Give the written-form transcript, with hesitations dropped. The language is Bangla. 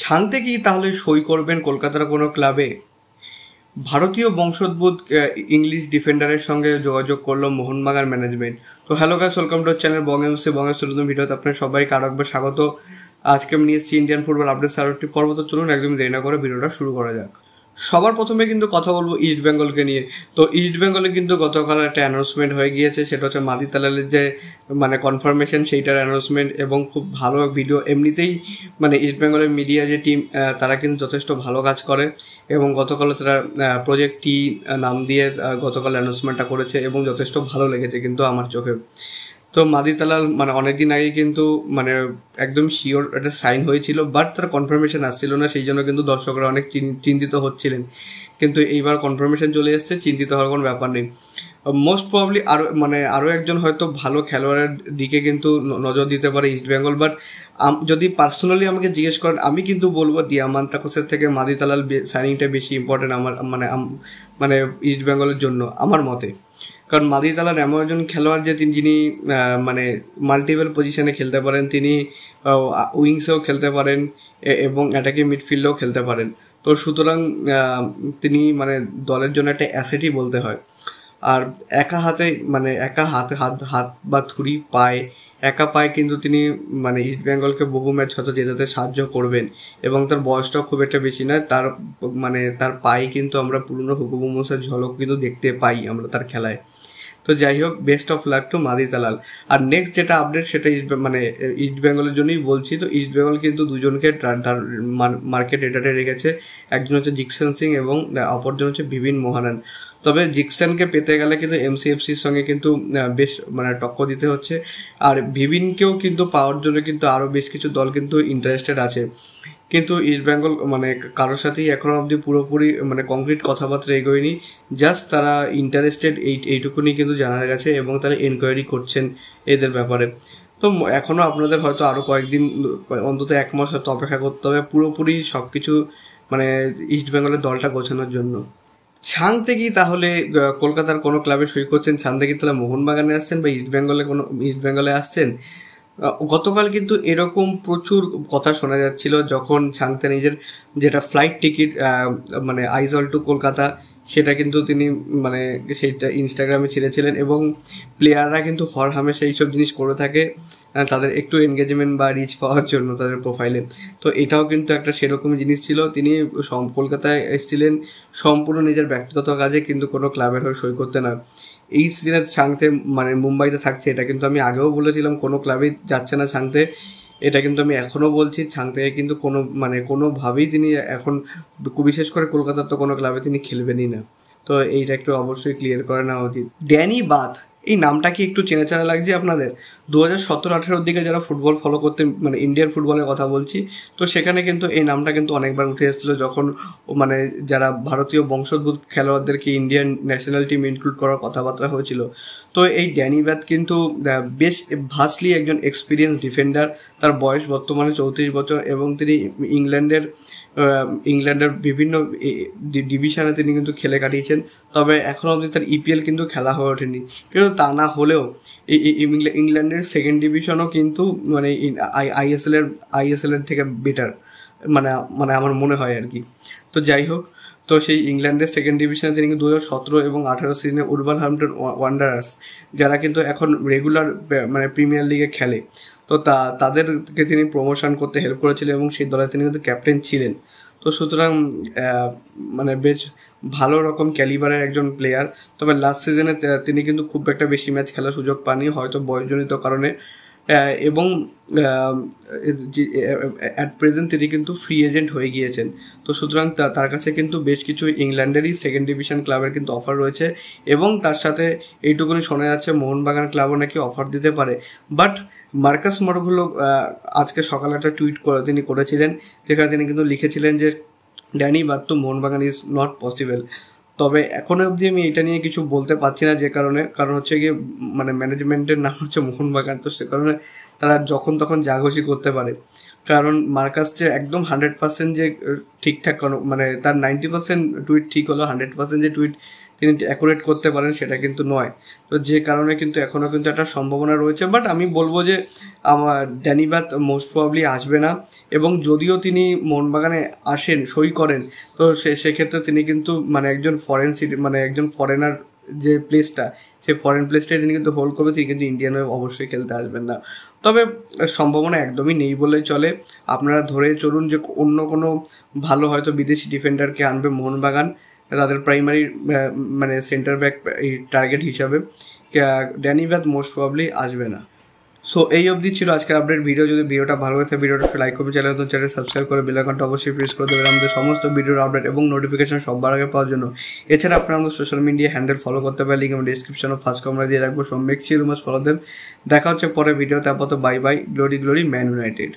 ছাংতে কি তাহলে সই করবেন কলকাতার কোনো ক্লাবে? ভারতীয় বংশোদ্ভূত ইংলিশ ডিফেন্ডারের সঙ্গে যোগাযোগ করলো মোহনবাগান ম্যানেজমেন্ট। তো hello guys, welcome to channel বঙ্গেমসি নতুন ভিডিওতে আপনার সবাইকে আরো একবার স্বাগত। আজকে আমি নিয়ে এসেছি ইন্ডিয়ান ফুটবল আপডেট সারটি পর্ব। তো চলুন একদম দেরি না করে ভিডিওটা শুরু করা যাক। সবার প্রথমে কিন্তু কথা বলবো ইস্ট বেঙ্গলকে নিয়ে। তো ইস্ট বেঙ্গলে কিন্তু গতকাল একটা অ্যানাউন্সমেন্ট হয়ে গিয়েছে, সেটা হচ্ছে মাদি তালালের যে কনফার্মেশন সেইটার অ্যানাউন্সমেন্ট, এবং খুব ভালো ভিডিও। এমনিতেই ইস্ট বেঙ্গলের মিডিয়া যে টিম, তারা কিন্তু যথেষ্ট ভালো কাজ করে, এবং গতকাল তারা প্রজেক্ট টি নাম দিয়ে গতকাল অ্যানাউন্সমেন্টটা করেছে, এবং যথেষ্ট ভালো লেগেছে কিন্তু আমার চোখে। তো মাদি তালাল অনেকদিন আগে কিন্তু একদম শিওর একটা সাইন হয়েছিল, বাট তার কনফার্মেশন আসছিল না, সেই জন্য কিন্তু দর্শকরা অনেক চিন্তিত হচ্ছিলেন। কিন্তু এইবার কনফার্মেশন চলে এসছে, চিন্তিত হওয়ার কোনো ব্যাপার নেই। মোস্ট প্রবাবলি আরও একজন হয়তো ভালো খেলোয়াড়ের দিকে কিন্তু নজর দিতে পারে ইস্ট বেঙ্গল। বাট যদি পার্সোনালি আমাকে জিজ্ঞেস করেন, আমি কিন্তু বলবো দিয়ামান্তাকোসের থেকে মাদি তালাল সাইনিংটা বেশি ইম্পর্টেন্ট আমার ইস্ট বেঙ্গলের জন্য, আমার মতে। কারণ মাদি তালাল এমন একজন খেলোয়াড় যে যিনি মাল্টিপল পজিশনে খেলতে পারেন, তিনি উইংসেও খেলতে পারেন এবং অ্যাটাকিং মিডফিল্ডেও খেলতে পারেন। তো সুতরাং তিনি দলের জন্য একটা অ্যাসেটই বলতে হয়। আর একা হাত বা থুরি একা পায়ে কিন্তু তিনি ইস্ট বেঙ্গলকে বহু ম্যাচ হয়তো জেতাতে সাহায্য করবেন, এবং তার বয়সটাও খুব একটা বেশি নয়। তার পায়ে কিন্তু আমরা পুরনো হুকুম মুসার ঝলক কিন্তু দেখতে পাই আমরা তার খেলায়। তো যাই হোক, বেস্ট অফ লাক টু মাদি তালাল। আর নেক্সট যেটা আপডেট, সেটা ইস্ট বেঙ্গলের জন্যই বলছি। তো ইস্ট বেঙ্গল কিন্তু দুজনকে তার মার্কেট রেটারে রেখেছে। একজন হচ্ছে জিকসন সিং এবং অপরজন হচ্ছে ভিভিন মোহানান। তবে জিকসনকে পেতে গেলে কিন্তু এমসিএফসির সঙ্গে কিন্তু বেশ টক্কর দিতে হচ্ছে, আর ভিভিনকেও কিন্তু পাওয়ার জন্য কিন্তু আরও বেশ কিছু দল কিন্তু ইন্টারেস্টেড আছে। কিন্তু ইস্ট বেঙ্গল কারোর সাথেই এখনো অবধি পুরোপুরি কংক্রিট কথাবার্তা এগোয়নি। জাস্ট তারা ইন্টারেস্টেড এইটুকুনি কিন্তু জানা গেছে, এবং তারা এনকোয়ারি করছেন এদের ব্যাপারে। তো এখনও আপনাদের হয়তো আরও কয়েকদিন, অন্তত এক মাস হয়তো অপেক্ষা করতে হবে পুরোপুরি সব কিছু ইস্ট বেঙ্গলের দলটা গোছানোর জন্য। ছাংতে কি তাহলে কলকাতার কোনো ক্লাবে সই করছেন? ছাংতে কি তাহলে মোহনবাগানে আসছেন বা ইস্ট বেঙ্গলে আসছেন? গতকাল কিন্তু এরকম প্রচুর কথা শোনা যাচ্ছিল, যখন ছাংতে নিজের যেটা flight ticket Aizawl to Kolkata, সেটা কিন্তু তিনি সেইটা ইনস্টাগ্রামে ছেড়েছিলেন, এবং প্লেয়াররা কিন্তু হরহামেশা এইসব জিনিস করে থাকে তাদের একটু এনগেজমেন্ট বা রিচ পাওয়ার জন্য তাদের প্রোফাইলে। তো এটাও কিন্তু একটা সেরকম জিনিস ছিল। তিনি কলকাতায় এসেছিলেন সম্পূর্ণ নিজের ব্যক্তিগত কাজে, কিন্তু কোনো ক্লাবের হয়ে সই করতে না। এই সিজনে ছাংতে মুম্বাইতে থাকছে, এটা কিন্তু আমি আগেও বলেছিলাম, কোনো ক্লাবেই যাচ্ছে না ছাংতে। এটা কিন্তু আমি এখনও বলছি, ছাংতে কিন্তু কোনোভাবেই তিনি এখন, বিশেষ করে কলকাতার তো কোনো ক্লাবে তিনি খেলবেনই না। তো এইটা একটু অবশ্যই ক্লিয়ার করে নেওয়া উচিত। ড্যানি বাথ, এই নামটা কি একটু চেনা চেনা লাগছে আপনাদের? 2017-18 দিকে যারা ফুটবল ফলো করতে, ইন্ডিয়ান ফুটবলের কথা বলছি, তো সেখানে কিন্তু এই নামটা কিন্তু অনেকবার উঠে এসেছিলো, যখন যারা ভারতীয় বংশোদ্ভূত খেলোয়াড়দেরকে ইন্ডিয়ান ন্যাশনাল টিম ইনক্লুড করার কথাবার্তা হয়েছিল। তো এই ড্যানি বাথ কিন্তু বেশ ভাস্টলি একজন এক্সপিরিয়েন্স ডিফেন্ডার। তার বয়স বর্তমানে 34 বছর, এবং তিনি ইংল্যান্ডের বিভিন্ন ডিভিশনে তিনি কিন্তু খেলে কাটিয়েছেন। তবে এখনও অবধি তার ইপিএল কিন্তু খেলা হয়ে ওঠেনি। কিন্তু তা না হলেও ইংল্যান্ডের সেকেন্ড ডিভিশনও কিন্তু আইএসএল এর থেকে বেটার আমার মনে হয় আর কি। তো যাই হোক, তো সেই ইংল্যান্ডের সেকেন্ড ডিভিশনে তিনি 2017 এবং 18 সিজনে উলভারহ্যাম্পটন ওয়ান্ডারার্স, যারা কিন্তু এখন রেগুলার প্রিমিয়ার লিগে খেলে, তো তাদেরকে তিনি প্রমোশন করতে হেল্প করেছিলেন, এবং সেই দলে তিনি কিন্তু ক্যাপ্টেন ছিলেন। তো সুতরাং বেশ ভালো রকম ক্যালিবারের একজন প্লেয়ার। তবে লাস্ট সিজনে তিনি কিন্তু খুব একটা বেশি ম্যাচ খেলার সুযোগ পাননি, হয়তো বয়সজনিত কারণে, এবং অ্যাট প্রেজেন্ট তিনি কিন্তু ফ্রি এজেন্ট হয়ে গিয়েছেন। তো সুতরাং তার কাছে কিন্তু বেশ কিছু ইংল্যান্ডেরই সেকেন্ড ডিভিশন ক্লাবের কিন্তু অফার রয়েছে, এবং তার সাথে এইটুকুনি শোনা যাচ্ছে মোহনবাগান ক্লাবও নাকি অফার দিতে পারে। বাট মার্কাস মরগুলো আজকে সকালে একটা টুইট তিনি করেছিলেন, যেখানে তিনি কিন্তু লিখেছিলেন যে ড্যানি বাথ to Mohun Bagan is not possible. তবে এখনো অবধি আমি এটা নিয়ে কিছু বলতে পারছি না, যে কারণ হচ্ছে গিয়ে ম্যানেজমেন্টের নাম হচ্ছে মোহনবাগান, তো সে কারণে তারা যখন তখন যা খুশি করতে পারে। কারণ মার্কাস যে একদম 100% যে ঠিকঠাক তার 90% টুইট ঠিক হলো, 100% যে টুইট তিনি অ্যাকুরেট করতে পারেন সেটা কিন্তু নয়। তো যে কারণে কিন্তু এখনও কিন্তু একটা সম্ভাবনা রয়েছে, বাট আমি বলবো যে আমার ড্যানি বাথ মোস্ট প্রবাবলি আসবে না। এবং যদিও তিনি মোহনবাগানে আসেন, সই করেন, তো সেক্ষেত্রে তিনি কিন্তু মানে একজন একজন ফরেনার যে প্লেসটা, সেই ফরেন প্লেসটাই তিনি কিন্তু হোল্ড করবে, তিনি কিন্তু ইন্ডিয়ান হয়ে অবশ্যই খেলতে আসবেন না। তবে সম্ভাবনা একদমই নেই বললেই চলে। আপনারা ধরে চলুন যে অন্য কোনো ভালো হয়তো বিদেশি ডিফেন্ডারকে আনবে মোহনবাগান তাদের প্রাইমারি মানে সেন্টার ব্যাক এই টার্গেট হিসাবে। ড্যানি বাথ মোস্ট প্রবাবলি আসবে না। সো এই অবধি ছিল আজকের আপডেট ভিডিও। যদি ভিডিওটা ভালো লাগে ভিডিওটা লাইক করবে, চ্যানেল সাবস্ক্রাইব করে বেল আইকনটা অবশ্যই প্রেস করে দেবেন আমাদের সমস্ত ভিডিওর আপডেট এবং নোটিফিকেশন সবার আগে পাওয়ার জন্য। এছাড়া আপনারা আমাদের সোশ্যাল মিডিয়া হ্যান্ডেল ফলো করতে পারেন, লিঙ্ক আমি ডিসক্রিপশনে ফার্স্ট কমেন্টে দিয়ে রাখবো। So make sure you must follow them. দেখা হচ্ছে পরে ভিডিওতে। আপাতত bye bye. Glory glory man United.